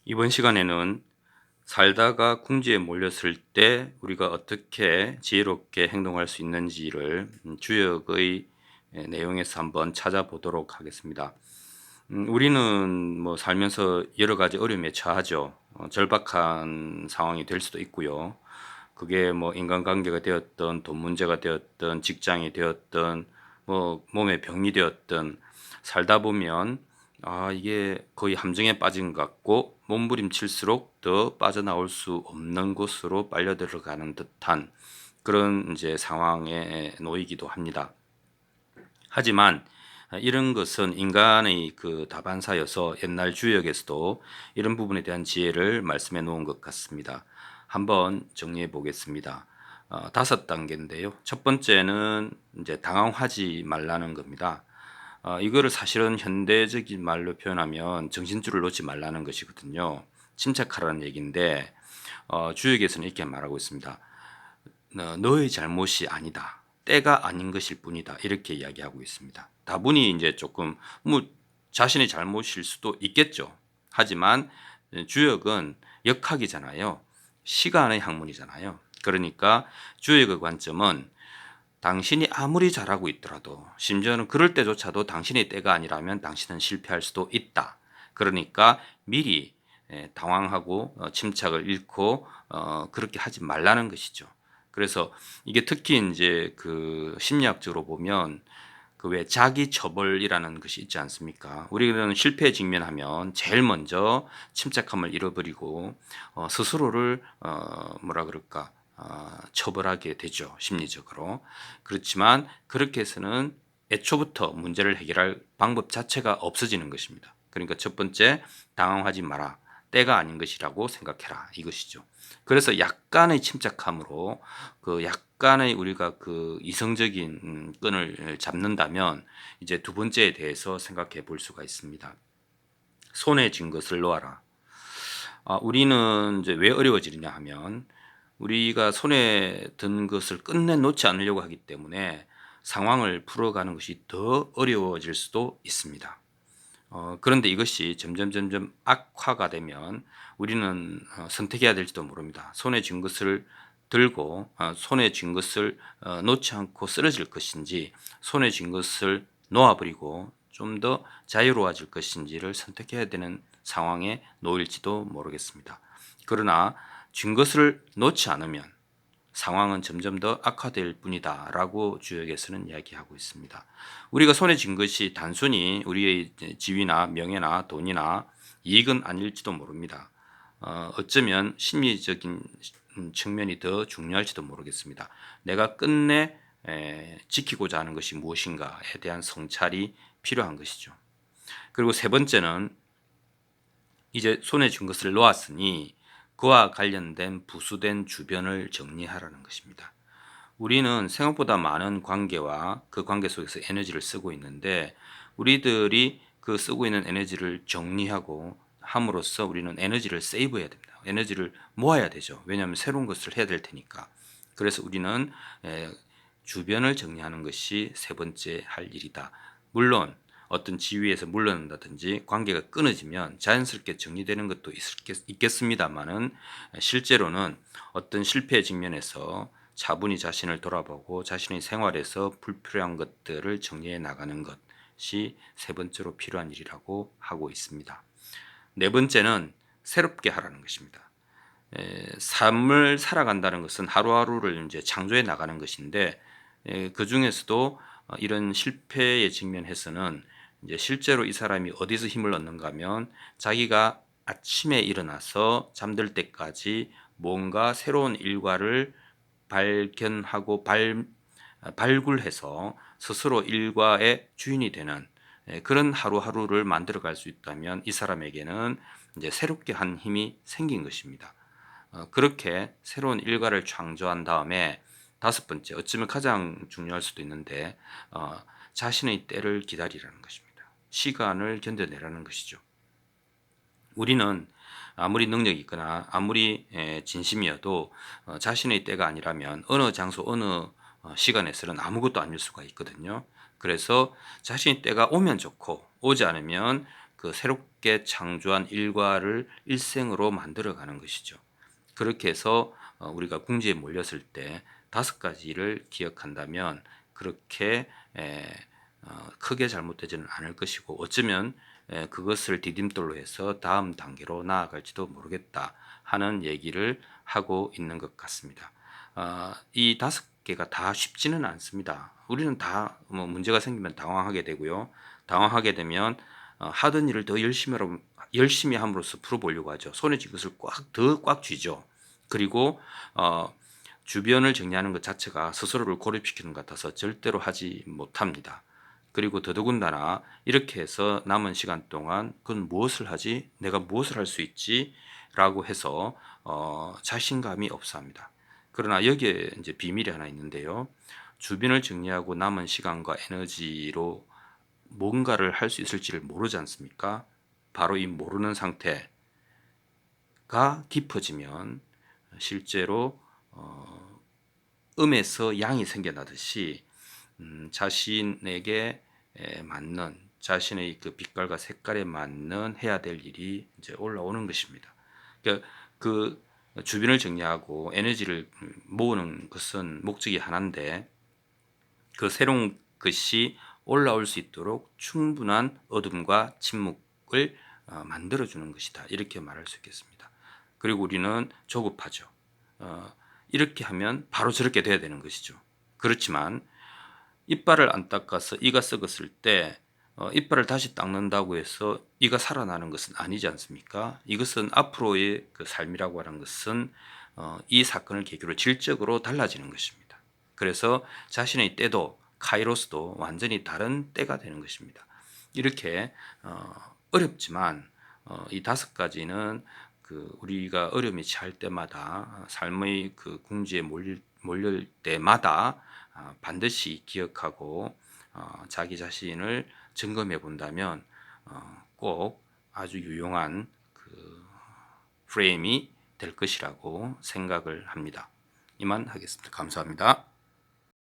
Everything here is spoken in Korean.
이번 시간에는 살다가 궁지에 몰렸을 때 우리가 어떻게 지혜롭게 행동할 수 있는지를 주역의 내용에서 한번 찾아보도록 하겠습니다. 우리는 뭐 살면서 여러 가지 어려움에 처하죠. 절박한 상황이 될 수도 있고요. 그게 뭐 인간관계가 되었던, 돈 문제가 되었던, 직장이 되었던, 뭐 몸에 병이 되었던, 살다 보면 이게 거의 함정에 빠진 것 같고 몸부림칠수록 더 빠져나올 수 없는 곳으로 빨려 들어가는 듯한 그런 이제 상황에 놓이기도 합니다. 하지만 이런 것은 인간의 그 다반사여서 옛날 주역에서도 이런 부분에 대한 지혜를 말씀해 놓은 것 같습니다. 한번 정리해 보겠습니다. 5단계인데요. 첫 번째는 이제 당황하지 말라는 겁니다. 이거를 사실은 현대적인 말로 표현하면 정신줄을 놓지 말라는 것이거든요. 침착하라는 얘기인데 주역에서는 이렇게 말하고 있습니다. 너의 잘못이 아니다. 때가 아닌 것일 뿐이다. 이렇게 이야기하고 있습니다. 다분히 이제 조금 뭐 자신의 잘못일 수도 있겠죠. 하지만 주역은 역학이잖아요. 시간의 학문이잖아요. 그러니까 주역의 관점은 당신이 아무리 잘하고 있더라도 심지어는 그럴 때조차도 당신의 때가 아니라면 당신은 실패할 수도 있다. 그러니까 미리 당황하고 침착을 잃고 그렇게 하지 말라는 것이죠. 그래서 이게 특히 이제 그 심리학적으로 보면 그 왜 자기 처벌이라는 것이 있지 않습니까? 우리는 실패에 직면하면 제일 먼저 침착함을 잃어버리고 스스로를 뭐라 그럴까 처벌하게 되죠. 심리적으로. 그렇지만 그렇게 해서는 애초부터 문제를 해결할 방법 자체가 없어지는 것입니다. 그러니까 첫 번째, 당황하지 마라. 때가 아닌 것이라고 생각해라. 이것이죠. 그래서 약간의 침착함으로 그 약간의 우리가 그 이성적인 끈을 잡는다면 이제 두 번째에 대해서 생각해 볼 수가 있습니다. 손에 쥔 것을 놓아라. 우리는 이제 왜 어려워지느냐 하면 우리가 손에 든 것을 끝내 놓지 않으려고 하기 때문에 상황을 풀어가는 것이 더 어려워질 수도 있습니다. 그런데 이것이 점점 악화가 되면 우리는 선택해야 될지도 모릅니다. 손에 쥔 것을 들고 손에 쥔 것을 놓지 않고 쓰러질 것인지 손에 쥔 것을 놓아버리고 좀 더 자유로워질 것인지를 선택해야 되는 상황에 놓일지도 모르겠습니다. 그러나 쥔 것을 놓지 않으면 상황은 점점 더 악화될 뿐이다 라고 주역에서는 이야기하고 있습니다. 우리가 손에 쥔 것이 단순히 우리의 지위나 명예나 돈이나 이익은 아닐지도 모릅니다. 어쩌면 심리적인 측면이 더 중요할지도 모르겠습니다. 내가 끝내 지키고자 하는 것이 무엇인가에 대한 성찰이 필요한 것이죠. 그리고 세 번째는 이제 손에 쥔 것을 놓았으니 그와 관련된 부수된 주변을 정리하라는 것입니다. 우리는 생각보다 많은 관계와 그 관계 속에서 에너지를 쓰고 있는데 우리들이 그 쓰고 있는 에너지를 정리하고 함으로써 우리는 에너지를 세이브해야 됩니다. 에너지를 모아야 되죠. 왜냐하면 새로운 것을 해야 될 테니까. 그래서 우리는 주변을 정리하는 것이 세 번째 할 일이다. 물론 어떤 지위에서 물러난다든지 관계가 끊어지면 자연스럽게 정리되는 것도 있겠습니다만은 실제로는 어떤 실패 직면에서 차분히 자신을 돌아보고 자신의 생활에서 불필요한 것들을 정리해 나가는 것이 세 번째로 필요한 일이라고 하고 있습니다. 네 번째는 새롭게 하라는 것입니다. 삶을 살아간다는 것은 하루하루를 이제 창조해 나가는 것인데 그 중에서도 이런 실패에 직면해서는 이제 실제로 이 사람이 어디서 힘을 얻는가 하면 자기가 아침에 일어나서 잠들 때까지 뭔가 새로운 일과를 발견하고 발굴해서 스스로 일과의 주인이 되는 그런 하루하루를 만들어 갈 수 있다면 이 사람에게는 이제 새롭게 한 힘이 생긴 것입니다. 그렇게 새로운 일과를 창조한 다음에 다섯 번째, 어쩌면 가장 중요할 수도 있는데 자신의 때를 기다리라는 것입니다. 시간을 견뎌내라는 것이죠. 우리는 아무리 능력이 있거나 아무리 진심이어도 자신의 때가 아니라면 어느 장소 어느 시간에서는 아무것도 아닐 수가 있거든요. 그래서 자신의 때가 오면 좋고 오지 않으면 그 새롭게 창조한 일과를 일생으로 만들어가는 것이죠. 그렇게 해서 우리가 궁지에 몰렸을 때 5가지를 기억한다면 그렇게 크게 잘못되지는 않을 것이고, 어쩌면 그것을 디딤돌로 해서 다음 단계로 나아갈지도 모르겠다 하는 얘기를 하고 있는 것 같습니다. 이 5개가 다 쉽지는 않습니다. 우리는 다 뭐 문제가 생기면 당황하게 되고요. 당황하게 되면 하던 일을 더 열심히 함으로써 풀어보려고 하죠. 손에 쥔 것을 더 꽉 쥐죠. 그리고 주변을 정리하는 것 자체가 스스로를 고립시키는 것 같아서 절대로 하지 못합니다. 그리고 더더군다나 이렇게 해서 남은 시간 동안 그건 무엇을 하지? 내가 무엇을 할 수 있지? 라고 해서 자신감이 없어합니다. 그러나 여기에 이제 비밀이 하나 있는데요. 주변을 정리하고 남은 시간과 에너지로 뭔가를 할 수 있을지를 모르지 않습니까? 바로 이 모르는 상태가 깊어지면 실제로 음에서 양이 생겨나듯이 자신에게 맞는, 자신의 그 빛깔과 색깔에 맞는 해야 될 일이 이제 올라오는 것입니다. 그러니까 그 주변을 정리하고 에너지를 모으는 것은 목적이 하나인데, 그 새로운 것이 올라올 수 있도록 충분한 어둠과 침묵을 만들어주는 것이다. 이렇게 말할 수 있겠습니다. 그리고 우리는 조급하죠. 이렇게 하면 바로 저렇게 돼야 되는 것이죠. 그렇지만 이빨을 안 닦아서 이가 썩었을 때 이빨을 다시 닦는다고 해서 이가 살아나는 것은 아니지 않습니까? 이것은 앞으로의 그 삶이라고 하는 것은 이 사건을 계기로 질적으로 달라지는 것입니다. 그래서 자신의 때도 카이로스도 완전히 다른 때가 되는 것입니다. 이렇게 어렵지만 이 5가지는 그 우리가 어려움이 처할 때마다, 삶의 그 궁지에 몰릴 때마다 반드시 기억하고 자기 자신을 점검해 본다면 꼭 아주 유용한 그 프레임이 될 것이라고 생각을 합니다. 이만 하겠습니다. 감사합니다.